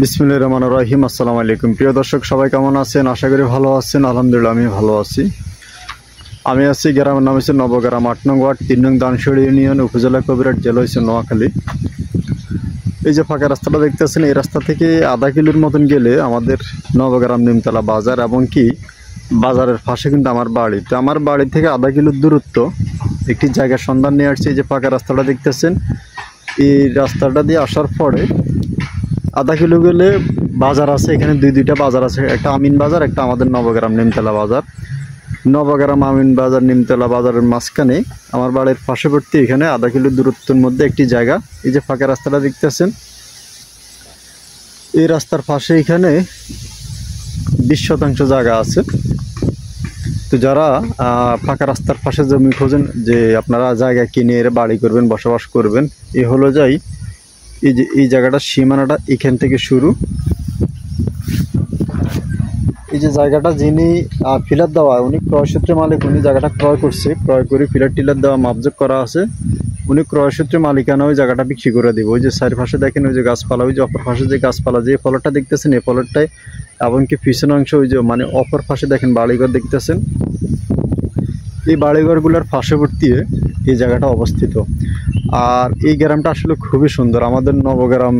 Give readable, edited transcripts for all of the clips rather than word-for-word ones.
বিসমিল্লাহির রহমানির রহিম। আসসালামু আলাইকুম। প্রিয় দর্শক সবাই কেমন আছেন? আশা করি ভালো আছেন। আলহামদুলিল্লাহ আমি ভালো আছি। আমি আছি গ্রামের নাম হচ্ছে নবগ্রাম, ৮ নং ওয়ার্ড, ৩ নং দানশিড়ি ইউনিয়ন, উপজেলা কবিরহাট, জেলা হচ্ছে নোয়াখালী। এই যে ফাঁকা রাস্তাটা দেখতেছেন, এই রাস্তা থেকে আধা কিলোর মতন গেলে আমাদের নবগ্রাম নিমতলা বাজার, এবং কি বাজারের পাশে কিন্তু আমার বাড়ি। তো আমার বাড়ি থেকে আধা কিলোর দূরত্ব একটি জায়গার সন্ধান নিয়ে আসছি। এই যে ফাঁকা রাস্তাটা দেখতেছেন, এই রাস্তাটা দিয়ে আসার পরে আধা কিলো গেলে বাজার আছে। এখানে দুইটা বাজার আছে, একটা আমিন বাজার, একটা আমাদের নবগ্রাম নিমতলা বাজার। নবগ্রাম আমিন বাজার নিমতলা বাজারের মাঝখানে আমার বাড়ির পার্শ্ববর্তী এখানে আধা কিলো দূরত্বের মধ্যে একটি জায়গা। এই যে ফাঁকা রাস্তাটা দেখতেছেন, এই রাস্তার পাশে এখানে 20% জায়গা আছে। তো যারা ফাঁকা রাস্তার পাশে জমি খোঁজেন, যে আপনারা জায়গা কিনে এর বাড়ি করবেন, বসবাস করবেন, এ হলো যাই এই যে এই জায়গাটার সীমানাটা এখান থেকে শুরু। এই যে জায়গাটা যিনি ফিলার দেওয়া, উনি ক্রয়সূত্রে মালিক, উনি জায়গাটা ক্রয় করছে, ক্রয় করে ফিলার টিলার দেওয়া মাপজোক করা আছে। উনি ক্রয়সূত্রে মালিকানা ওই জায়গাটা বিক্রি করে দেবে। ওই যে চারিপাশে দেখেন ওই যে গাছপালা, ওই যে অপর পাশে যে গাছপালা, যে ফলটা দেখতেছেন এই ফলটাই, এমনকি পিছন অংশ ওই যে মানে অপর পাশে দেখেন বাড়িঘর দেখতেছেন, এই বাড়িঘরগুলোর পার্শ্ববর্তী এই জায়গাটা অবস্থিত। আর এই গ্রামটা আসলে খুবই সুন্দর। আমাদের নবগ্রাম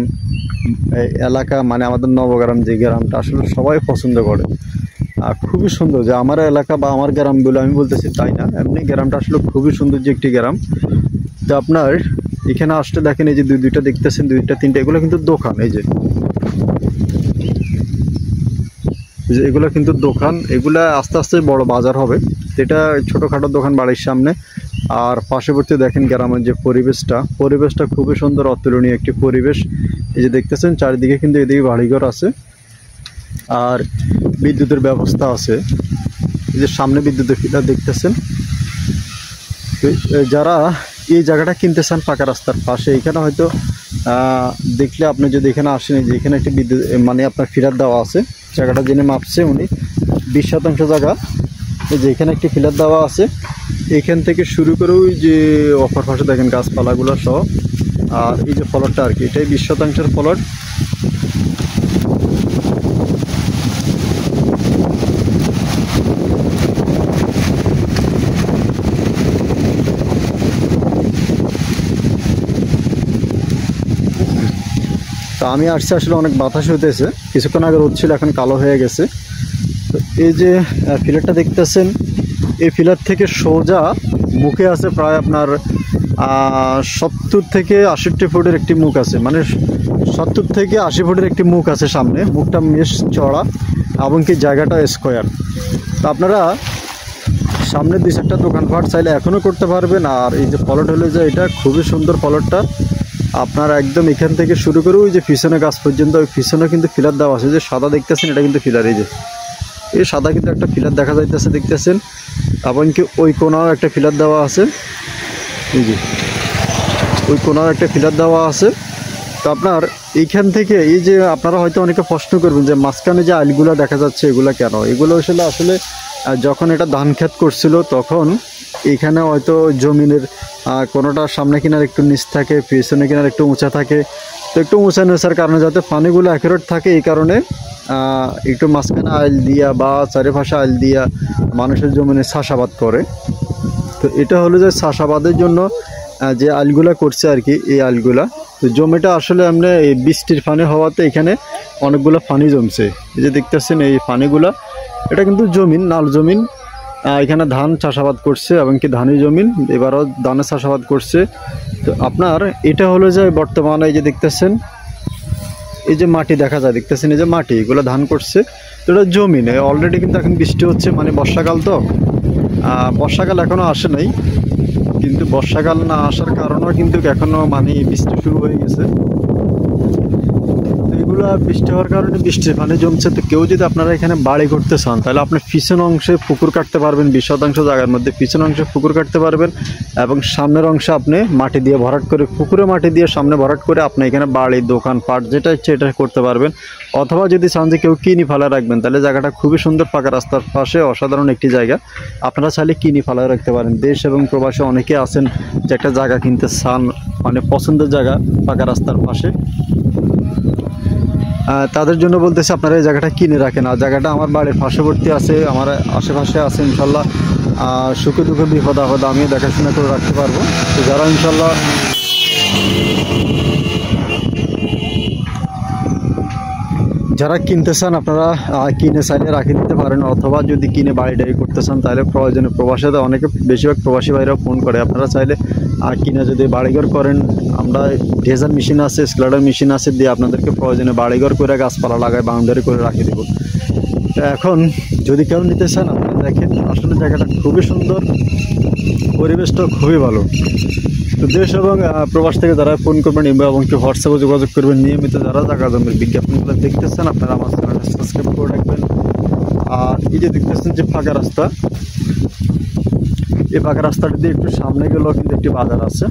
এলাকা মানে আমাদের নবগ্রাম যে গ্রামটা আসলে সবাই পছন্দ করে, আর খুবই সুন্দর। যে আমার এলাকা বা আমার গ্রাম বলে আমি বলতেছি তাই না, এমনি গ্রামটা আসলে খুবই সুন্দর যে একটি গ্রাম। তো আপনার এখানে আসতে দেখেন এই যে দুইটা দেখতেছেন, দুইটা তিনটা, এগুলো কিন্তু দোকান। এই যে এগুলো কিন্তু দোকান, এগুলা আস্তে আস্তে বড় বাজার হবে। এটা ছোটোখাটো দোকান বাড়ির সামনে। আর পার্শ্ববর্তী দেখেন গ্রামের যে পরিবেশটা খুবই সুন্দর, অতুলনীয় একটি পরিবেশ। এই যে দেখতেছেন চারিদিকে কিন্তু এদিকে বাড়িঘর আছে, আর বিদ্যুতের ব্যবস্থা আছে। এই যে সামনে বিদ্যুতের ফিলার দেখতেছেন। যারা এই জায়গাটা কিনতে চান ফাঁকা রাস্তার পাশে, এখানে হয়তো দেখলে আপনি যদি এখানে আসেন, যে এখানে একটি বিদ্যুৎ মানে আপনার ফিলার দেওয়া আছে। জায়গাটা যিনি মাপছে উনি 20% জায়গা। এই যে এখানে একটি ফিলার দেওয়া আছে, এখান থেকে শুরু করে ওই যে অপর পাশে দেখেন গাছপালাগুলো সহ। আর এই যে ফলটটা আর কি, এটাই 20% ফলট। তা আমি আসছি, আসলে অনেক বাতাস হইতেছে, কিছুক্ষণ আগে রোদ ছিল, এখন কালো হয়ে গেছে। তো এই যে ফিলারটা দেখতেছেন, এই ফিলার থেকে সোজা মুখে আছে প্রায় আপনার 70 থেকে 80 ফুটের একটি মুখ আছে, মানে 70 থেকে 80 ফুটের একটি মুখ আছে সামনে। মুখটা বেশ চড়া এবং কি জায়গাটা স্কোয়ার। তো আপনারা সামনে 2-4টা দোকানপাট চাইলে এখনও করতে পারবেন। আর এই যে প্লট হলো যে এটা খুবই সুন্দর প্লটটা। আপনার একদম এখান থেকে শুরু করে ওই যে পিছনে গাছ পর্যন্ত, ওই পিছনে কিন্তু ফিলার দেওয়া আছে। যে সাদা দেখতেছেন এটা কিন্তু ফিলার, এই যে এই সাদা কিন্তু একটা ফিলার দেখা যাইতেছে দেখতেছেন। এমনকি ওই কোনাও একটা ফিলার দেওয়া আছে, এই যে ওই কোনাও একটা ফিলার দেওয়া আছে। তো আপনার এইখান থেকে এই যে আপনারা হয়তো অনেকে প্রশ্ন করবেন যে মাঝখানে যে আইলগুলো দেখা যাচ্ছে এগুলো কেন? এগুলো আসলে যখন এটা ধান ক্ষেত করছিল তখন এখানে হয়তো জমিনের কোনোটা সামনে কিনার একটু নিচ থাকে, পিছনে কিনার একটু উঁচা থাকে। তো একটু উঁচা নেচার কারণে যাতে পানিগুলো অ্যাকুরেট থাকে, এই কারণে একটু মাঝখানে আইল দিয়া বা চারিপাশে আইল দিয়া মানুষের জমিনে চাষাবাদ করে। তো এটা হলো যে চাষাবাদের জন্য যে আইলগুলা করছে আর কি, এই আইলগুলা। তো জমিটা আসলে এমনি এই বৃষ্টির পানি হওয়াতে এখানে অনেকগুলো পানি জমছে। এই যে দেখতেছেন এই পানিগুলা, এটা কিন্তু জমিন, নাল জমিন। এখানে ধান চাষাবাদ করছে, এবং কি ধানি জমিন, এবারও ধানের চাষাবাদ করছে। তো আপনার এটা হলো যে বর্তমানে এই যে দেখতেছেন এই যে মাটি দেখা যায়, দেখতেছেন এই যে মাটি, এগুলো ধান করছে। তো এটা জমিন অলরেডি কিন্তু এখন বৃষ্টি হচ্ছে, মানে বর্ষাকাল। তো বর্ষাকাল এখনও আসে নাই, কিন্তু বর্ষাকাল না আসার কারণেও কিন্তু এখনও মানে বৃষ্টি শুরু হয়ে গেছে। তো এগুলো বৃষ্টি হওয়ার কারণে বৃষ্টির পানি জমছে। তো কেউ যদি আপনারা এখানে বাড়ি করতে চান, তাহলে আপনি পিছন অংশে পুকুর কাটতে পারবেন। 20% জায়গার মধ্যে পিছন অংশে পুকুর কাটতে পারবেন, এবং সামনের অংশে আপনি মাটি দিয়ে ভরাট করে, পুকুরে মাটি দিয়ে সামনে ভরাট করে আপনি এখানে বাড়ি, দোকান পাট যেটা ইচ্ছে এটা করতে পারবেন। অথবা যদি চান যে কেউ কিনি ফালা রাখবেন, তাহলে জায়গাটা খুবই সুন্দর, পাকা রাস্তার পাশে অসাধারণ একটি জায়গা। আপনারা চাইলে কিনি ফালা রাখতে পারেন। দেশ এবং প্রবাসে অনেকে আছেন যে একটা জায়গা কিনতে চান, মানে পছন্দের জায়গা পাকা রাস্তার পাশে। তাদের জন্য বলতেছি আপনারা এই জায়গাটা কিনে রাখেন। আর জায়গাটা আমার বাড়ির পার্শ্ববর্তী আছে, আমার আশেপাশে আছে, ইনশাল্লাহ সুখে দুঃখে বিপদ আপদে আমি দেখাশোনা করে রাখতে পারবো। তো যারা ইনশাল্লাহ যারা কিনতে চান আপনারা কিনে চাইলে রাখে দিতে পারেন, অথবা যদি কিনে বাড়ি করতে চান তাহলে প্রয়োজনে প্রবাসীতে অনেকে বেশিরভাগ প্রবাসী ভাইরা ফোন করে, আপনারা চাইলে কিনে যদি বাড়িঘর করেন আমরা ড্রেজার মেশিন আছে, স্ক্লাডার মেশিন আছে, দিয়ে আপনাদেরকে প্রয়োজনে বাড়িঘর করে গাছপালা লাগায় বাউন্ডারি করে রাখে দেব। এখন যদি কেউ নিতে চান আপনারা দেখেন, আসলে জায়গাটা খুবই সুন্দর, পরিবেশটা খুবই ভালো। তো দেশ এবং প্রবাস থেকে যারা ফোন করবেন এবং কি হোয়াটসঅ্যাপে যোগাযোগ করবেন, নিয়মিত যারা জায়গা জমির বিজ্ঞাপনগুলো দেখতেছেন আপনারা আমার চ্যানেলটা সাবস্ক্রাইব করে রাখবেন। আর এই যে দেখতেছেন যে ফাঁকা রাস্তা, এই ফাঁকা রাস্তাটা দিয়ে একটু সামনে গেলেও কিন্তু একটি বাজার আছে।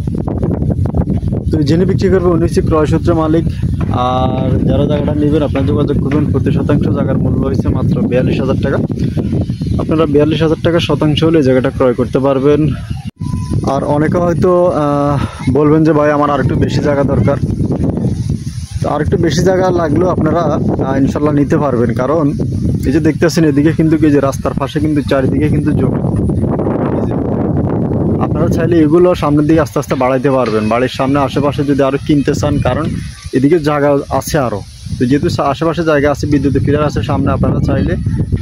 তো যিনি বিক্রি করবে উনি হচ্ছে ক্রয়সূত্র মালিক। আর যারা জায়গাটা নেবেন আপনারা যোগাযোগ করবেন। প্রতি শতাংশ জায়গার মূল্য হয়েছে মাত্র 42,000 টাকা। আপনারা 42,000 টাকা শতাংশ হলে এই জায়গাটা ক্রয় করতে পারবেন। আর অনেকে হয়তো বলবেন যে ভাই আমার আর একটু বেশি জায়গা দরকার, তো আর একটু বেশি জায়গা লাগলেও আপনারা ইনশাল্লাহ নিতে পারবেন। কারণ এই যে দেখতেছেন এদিকে কিন্তু এই যে রাস্তার পাশে কিন্তু চারিদিকে কিন্তু জমি, আপনারা চাইলে এগুলো সামনের দিকে আস্তে আস্তে বাড়াইতে পারবেন বাড়ির সামনে আশেপাশে যদি আরও কিনতে চান, কারণ এদিকে জায়গা আছে আরও। তো যেহেতু আশেপাশে জায়গা আছে, বিদ্যুতের পিলার আছে সামনে, আপনারা চাইলে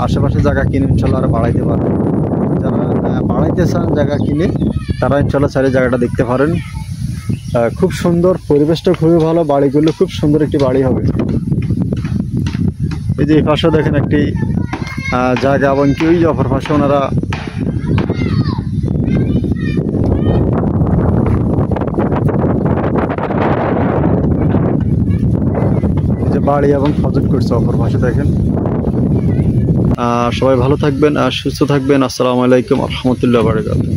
আশেপাশে জায়গা কিনে ইনশাল্লাহ আরও বাড়াইতে পারবেন। যারা বাড়াইতে চান জায়গা কিনে তারা ইনশাল্লাহ চাইলে জায়গাটা দেখতে পারেন। খুব সুন্দর, পরিবেশটা খুবই ভালো, বাড়িগুলো খুব সুন্দর একটি বাড়ি হবে। এই যে এই পাশে দেখেন একটি জায়গা, এবং কি ওই অপর পাশে ওনারা যে বাড়ি এবং ফজল করছে অপর পাশে দেখেন। সবাই ভালো থাকবেন আর সুস্থ থাকবেন। আসসালামু আলাইকুম ওয়া রাহমাতুল্লাহি ওয়া বারাকাতুহু।